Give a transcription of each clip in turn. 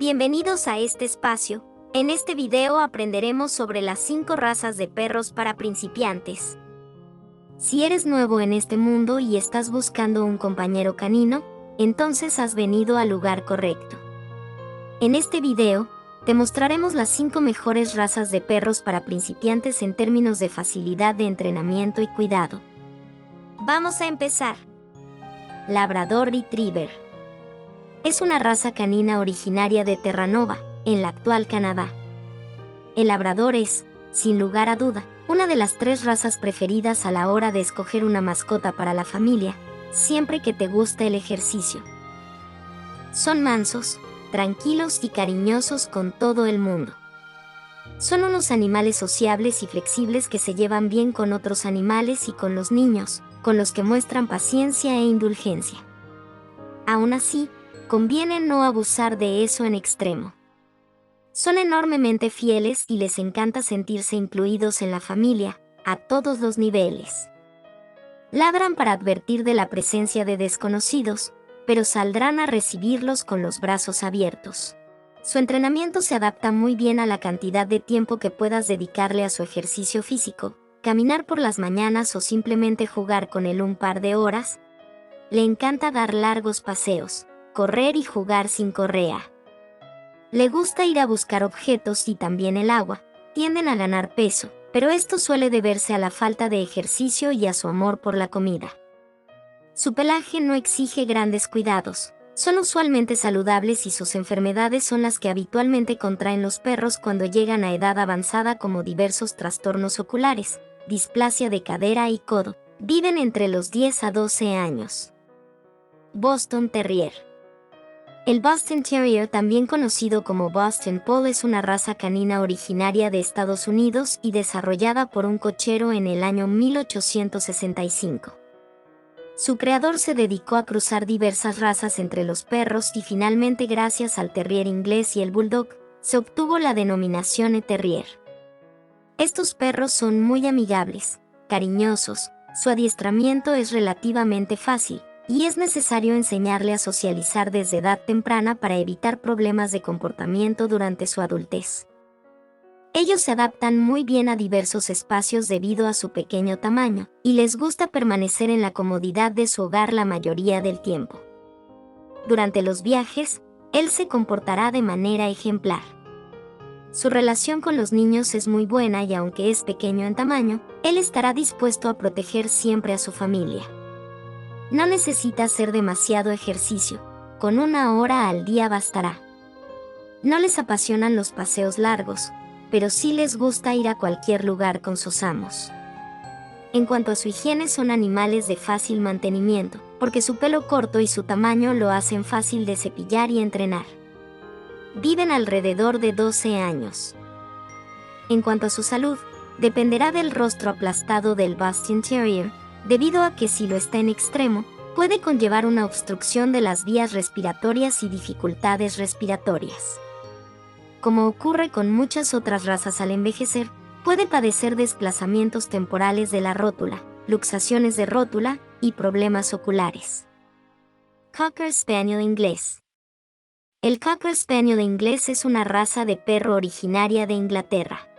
Bienvenidos a este espacio. En este video aprenderemos sobre las 5 razas de perros para principiantes. Si eres nuevo en este mundo y estás buscando un compañero canino, entonces has venido al lugar correcto. En este video, te mostraremos las 5 mejores razas de perros para principiantes en términos de facilidad de entrenamiento y cuidado. Vamos a empezar. Labrador Retriever. Es una raza canina originaria de Terranova, en la actual Canadá. El labrador es, sin lugar a duda, una de las 3 razas preferidas a la hora de escoger una mascota para la familia, siempre que te gusta el ejercicio. Son mansos, tranquilos y cariñosos con todo el mundo. Son unos animales sociables y flexibles que se llevan bien con otros animales y con los niños, con los que muestran paciencia e indulgencia. Aún así, conviene no abusar de eso en extremo. Son enormemente fieles y les encanta sentirse incluidos en la familia, a todos los niveles. Ladran para advertir de la presencia de desconocidos, pero saldrán a recibirlos con los brazos abiertos. Su entrenamiento se adapta muy bien a la cantidad de tiempo que puedas dedicarle a su ejercicio físico, caminar por las mañanas o simplemente jugar con él un par de horas. Le encanta dar largos paseos, correr y jugar sin correa. Le gusta ir a buscar objetos y también el agua. Tienden a ganar peso, pero esto suele deberse a la falta de ejercicio y a su amor por la comida. Su pelaje no exige grandes cuidados. Son usualmente saludables y sus enfermedades son las que habitualmente contraen los perros cuando llegan a edad avanzada, como diversos trastornos oculares, displasia de cadera y codo. Viven entre los 10 a 12 años. Boston Terrier. El Boston Terrier, también conocido como Boston Pole, es una raza canina originaria de Estados Unidos y desarrollada por un cochero en el año 1865. Su creador se dedicó a cruzar diversas razas entre los perros y finalmente, gracias al Terrier inglés y el Bulldog, se obtuvo la denominación Terrier. Estos perros son muy amigables, cariñosos, su adiestramiento es relativamente fácil, y es necesario enseñarle a socializar desde edad temprana para evitar problemas de comportamiento durante su adultez. Ellos se adaptan muy bien a diversos espacios debido a su pequeño tamaño, y les gusta permanecer en la comodidad de su hogar la mayoría del tiempo. Durante los viajes, él se comportará de manera ejemplar. Su relación con los niños es muy buena y aunque es pequeño en tamaño, él estará dispuesto a proteger siempre a su familia. No necesita hacer demasiado ejercicio, con 1 hora al día bastará. No les apasionan los paseos largos, pero sí les gusta ir a cualquier lugar con sus amos. En cuanto a su higiene, son animales de fácil mantenimiento, porque su pelo corto y su tamaño lo hacen fácil de cepillar y entrenar. Viven alrededor de 12 años. En cuanto a su salud, dependerá del rostro aplastado del Boston Terrier, debido a que si lo está en extremo, puede conllevar una obstrucción de las vías respiratorias y dificultades respiratorias. Como ocurre con muchas otras razas al envejecer, puede padecer desplazamientos temporales de la rótula, luxaciones de rótula y problemas oculares. Cocker Spaniel inglés. El Cocker Spaniel inglés es una raza de perro originaria de Inglaterra.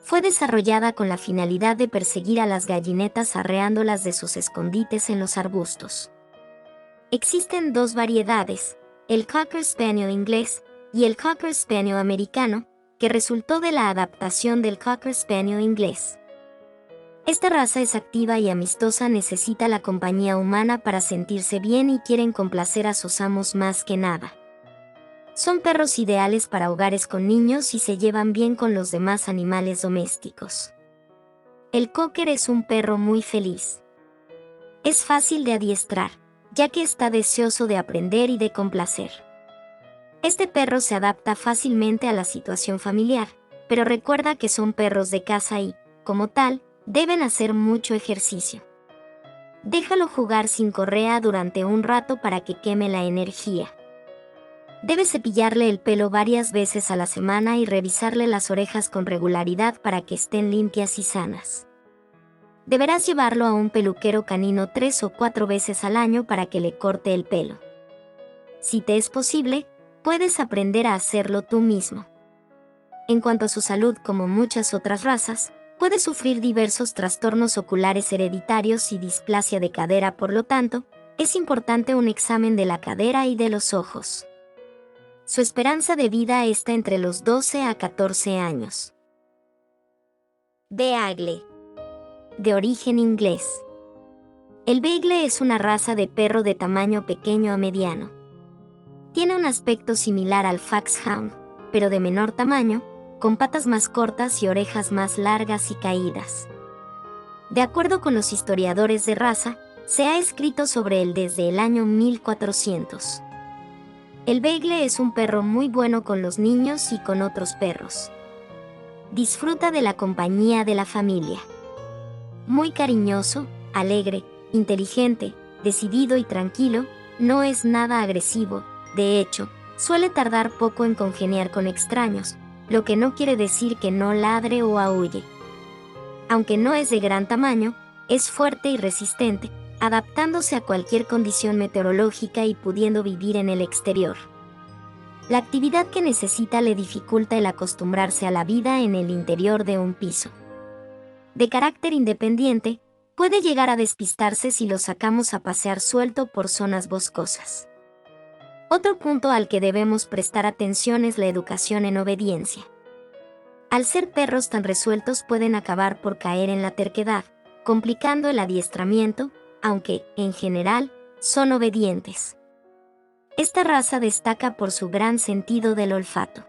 Fue desarrollada con la finalidad de perseguir a las gallinetas arreándolas de sus escondites en los arbustos. Existen 2 variedades, el Cocker Spaniel inglés y el Cocker Spaniel americano, que resultó de la adaptación del Cocker Spaniel inglés. Esta raza es activa y amistosa, necesita la compañía humana para sentirse bien y quieren complacer a sus amos más que nada. Son perros ideales para hogares con niños y se llevan bien con los demás animales domésticos. El Cocker es un perro muy feliz. Es fácil de adiestrar, ya que está deseoso de aprender y de complacer. Este perro se adapta fácilmente a la situación familiar, pero recuerda que son perros de casa y, como tal, deben hacer mucho ejercicio. Déjalo jugar sin correa durante un rato para que queme la energía. Debes cepillarle el pelo varias veces a la semana y revisarle las orejas con regularidad para que estén limpias y sanas. Deberás llevarlo a un peluquero canino 3 o 4 veces al año para que le corte el pelo. Si te es posible, puedes aprender a hacerlo tú mismo. En cuanto a su salud, como muchas otras razas, puede sufrir diversos trastornos oculares hereditarios y displasia de cadera, por lo tanto, es importante un examen de la cadera y de los ojos. Su esperanza de vida está entre los 12 a 14 años. Beagle. De origen inglés. El Beagle es una raza de perro de tamaño pequeño a mediano. Tiene un aspecto similar al Foxhound, pero de menor tamaño, con patas más cortas y orejas más largas y caídas. De acuerdo con los historiadores de raza, se ha escrito sobre él desde el año 1400. El Beagle es un perro muy bueno con los niños y con otros perros. Disfruta de la compañía de la familia. Muy cariñoso, alegre, inteligente, decidido y tranquilo, no es nada agresivo. De hecho, suele tardar poco en congeniar con extraños, lo que no quiere decir que no ladre o aúlle. Aunque no es de gran tamaño, es fuerte y resistente, adaptándose a cualquier condición meteorológica y pudiendo vivir en el exterior. La actividad que necesita le dificulta el acostumbrarse a la vida en el interior de un piso. De carácter independiente, puede llegar a despistarse si lo sacamos a pasear suelto por zonas boscosas. Otro punto al que debemos prestar atención es la educación en obediencia. Al ser perros tan resueltos, pueden acabar por caer en la terquedad, complicando el adiestramiento, aunque, en general, son obedientes. Esta raza destaca por su gran sentido del olfato.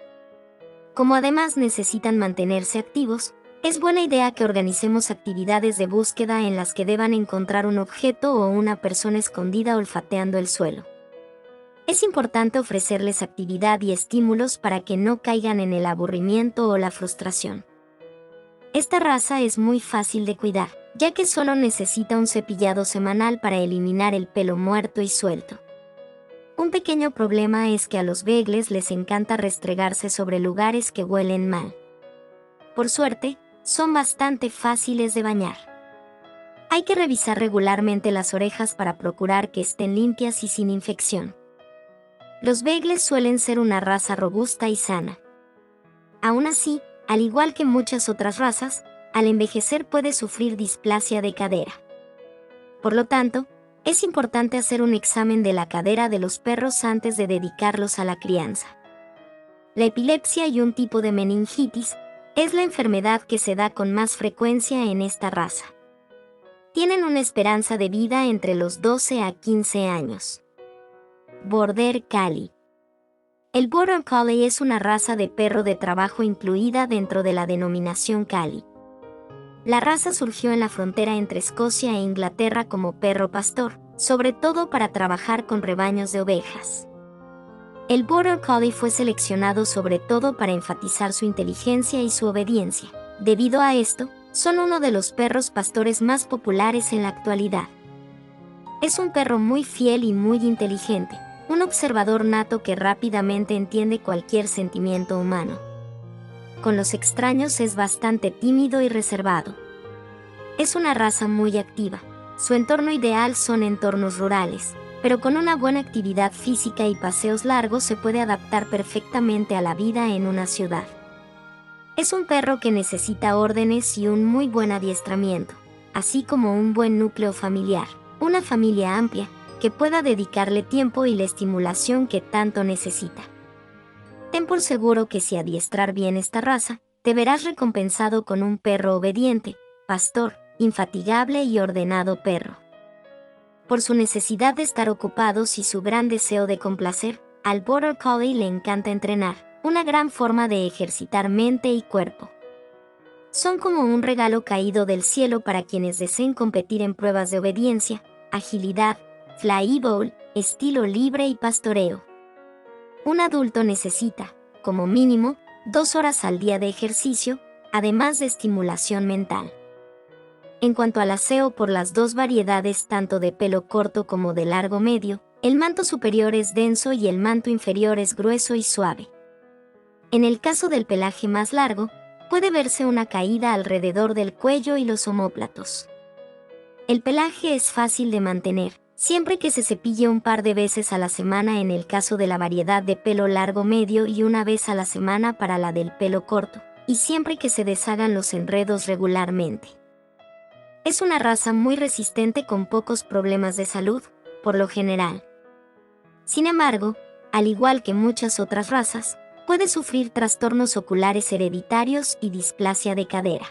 Como además necesitan mantenerse activos, es buena idea que organicemos actividades de búsqueda en las que deban encontrar un objeto o una persona escondida olfateando el suelo. Es importante ofrecerles actividad y estímulos para que no caigan en el aburrimiento o la frustración. Esta raza es muy fácil de cuidar, ya que solo necesita un cepillado semanal para eliminar el pelo muerto y suelto. Un pequeño problema es que a los beagles les encanta restregarse sobre lugares que huelen mal. Por suerte, son bastante fáciles de bañar. Hay que revisar regularmente las orejas para procurar que estén limpias y sin infección. Los beagles suelen ser una raza robusta y sana. Aún así, al igual que muchas otras razas, al envejecer puede sufrir displasia de cadera. Por lo tanto, es importante hacer un examen de la cadera de los perros antes de dedicarlos a la crianza. La epilepsia y un tipo de meningitis es la enfermedad que se da con más frecuencia en esta raza. Tienen una esperanza de vida entre los 12 a 15 años. Border Collie. El Border Collie es una raza de perro de trabajo incluida dentro de la denominación Collie. La raza surgió en la frontera entre Escocia e Inglaterra como perro pastor, sobre todo para trabajar con rebaños de ovejas. El Border Collie fue seleccionado sobre todo para enfatizar su inteligencia y su obediencia. Debido a esto, son uno de los perros pastores más populares en la actualidad. Es un perro muy fiel y muy inteligente, un observador nato que rápidamente entiende cualquier sentimiento humano. Con los extraños es bastante tímido y reservado. Es una raza muy activa. Su entorno ideal son entornos rurales, pero con una buena actividad física y paseos largos se puede adaptar perfectamente a la vida en una ciudad. Es un perro que necesita órdenes y un muy buen adiestramiento, así como un buen núcleo familiar, una familia amplia, que pueda dedicarle tiempo y la estimulación que tanto necesita. Ten por seguro que si adiestrar bien esta raza, te verás recompensado con un perro obediente, pastor, infatigable y ordenado perro. Por su necesidad de estar ocupados y su gran deseo de complacer, al Border Collie le encanta entrenar, una gran forma de ejercitar mente y cuerpo. Son como un regalo caído del cielo para quienes deseen competir en pruebas de obediencia, agilidad, fly bowl, estilo libre y pastoreo. Un adulto necesita, como mínimo, 2 horas al día de ejercicio, además de estimulación mental. En cuanto al aseo por las dos variedades tanto de pelo corto como de largo medio, el manto superior es denso y el manto inferior es grueso y suave. En el caso del pelaje más largo, puede verse una caída alrededor del cuello y los omóplatos. El pelaje es fácil de mantener, siempre que se cepille un par de veces a la semana en el caso de la variedad de pelo largo medio y una vez a la semana para la del pelo corto, y siempre que se deshagan los enredos regularmente. Es una raza muy resistente con pocos problemas de salud, por lo general. Sin embargo, al igual que muchas otras razas, puede sufrir trastornos oculares hereditarios y displasia de cadera.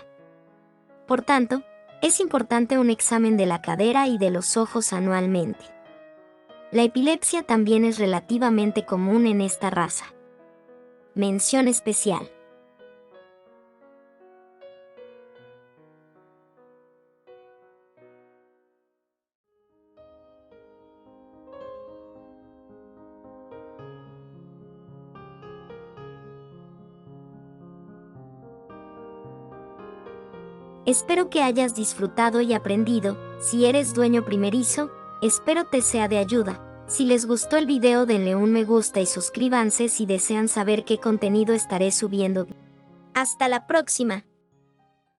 Por tanto, es importante un examen de la cadera y de los ojos anualmente. La epilepsia también es relativamente común en esta raza. Mención especial. Espero que hayas disfrutado y aprendido. Si eres dueño primerizo, espero te sea de ayuda. Si les gustó el video, denle un me gusta y suscríbanse si desean saber qué contenido estaré subiendo. Hasta la próxima.